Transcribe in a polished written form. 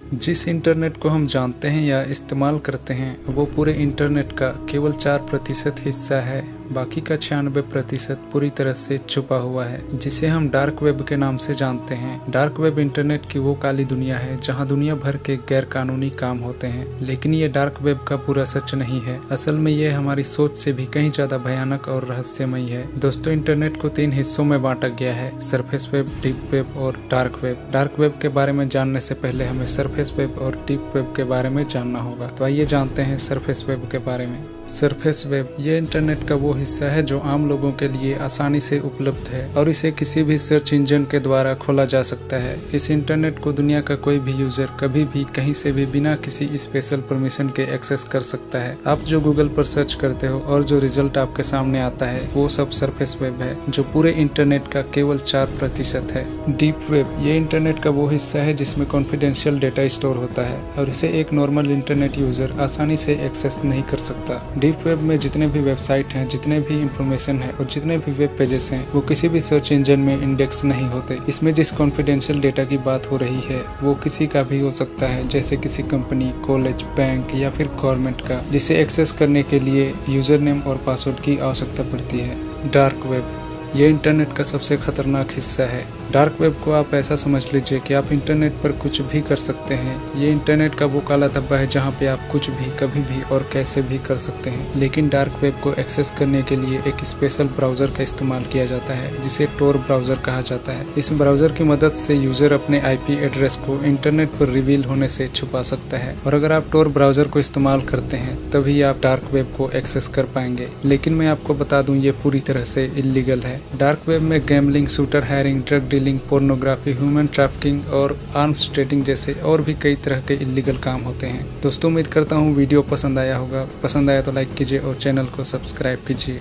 जिस इंटरनेट को हम जानते हैं या इस्तेमाल करते हैं वो पूरे इंटरनेट का केवल 4% हिस्सा है। बाकी का 96% पूरी तरह से छुपा हुआ है, जिसे हम डार्क वेब के नाम से जानते हैं। डार्क वेब इंटरनेट की वो काली दुनिया है जहां दुनिया भर के गैर कानूनी काम होते हैं। लेकिन ये डार्क वेब का पूरा सच नहीं है। असल में ये हमारी सोच से भी कहीं ज्यादा भयानक और रहस्यमयी है। दोस्तों, इंटरनेट को 3 हिस्सों में बांटा गया है: सरफेस वेब, डीप वेब और डार्क वेब। डार्क वेब के बारे में जानने से पहले हमें सरफेस वेब और डीप वेब के बारे में जानना होगा। तो आइए जानते हैं सरफेस वेब के बारे में। सरफेस वेब ये इंटरनेट का वो हिस्सा है जो आम लोगों के लिए आसानी से उपलब्ध है और इसे किसी भी सर्च इंजन के द्वारा खोला जा सकता है। इस इंटरनेट को दुनिया का कोई भी यूजर कभी भी कहीं से भी बिना किसी स्पेशल परमिशन के एक्सेस कर सकता है। आप जो गूगल पर सर्च करते हो और जो रिजल्ट आपके सामने आता है वो सब सरफेस वेब है, जो पूरे इंटरनेट का केवल 4% है। डीप वेब ये इंटरनेट का वो हिस्सा है जिसमें कॉन्फिडेंशियल डेटा स्टोर होता है और इसे एक नॉर्मल इंटरनेट यूजर आसानी से एक्सेस नहीं कर सकता। डीप वेब में जितने भी वेबसाइट हैं, जितने भी इंफॉर्मेशन है और जितने भी वेब पेजेस हैं वो किसी भी सर्च इंजन में इंडेक्स नहीं होते। इसमें जिस कॉन्फिडेंशियल डेटा की बात हो रही है वो किसी का भी हो सकता है, जैसे किसी कंपनी, कॉलेज, बैंक या फिर गवर्नमेंट का, जिसे एक्सेस करने के लिए यूजर नेम और पासवर्ड की आवश्यकता पड़ती है। डार्क वेब ये इंटरनेट का सबसे खतरनाक हिस्सा है। डार्क वेब को आप ऐसा समझ लीजिए कि आप इंटरनेट पर कुछ भी कर सकते हैं। ये इंटरनेट का वो काला धब्बा है जहाँ पे आप कुछ भी, कभी भी और कैसे भी कर सकते हैं। लेकिन डार्क वेब को एक्सेस करने के लिए एक स्पेशल ब्राउजर का इस्तेमाल किया जाता है जिसे टोर ब्राउजर कहा जाता है। इस ब्राउजर की मदद से यूजर अपने IP एड्रेस को इंटरनेट पर रिवील होने से छुपा सकता है और अगर आप टोर ब्राउजर को इस्तेमाल करते हैं तभी आप डार्क वेब को एक्सेस कर पाएंगे। लेकिन मैं आपको बता दूं, ये पूरी तरह से इलीगल है। डार्क वेब में gambling, shooter hiring, drug dealing, pornography, human trafficking और आर्म्स ट्रेडिंग जैसे और भी कई तरह के इलीगल काम होते हैं। दोस्तों, उम्मीद करता हूँ वीडियो पसंद आया होगा। पसंद आया तो लाइक कीजिए और चैनल को सब्सक्राइब कीजिए।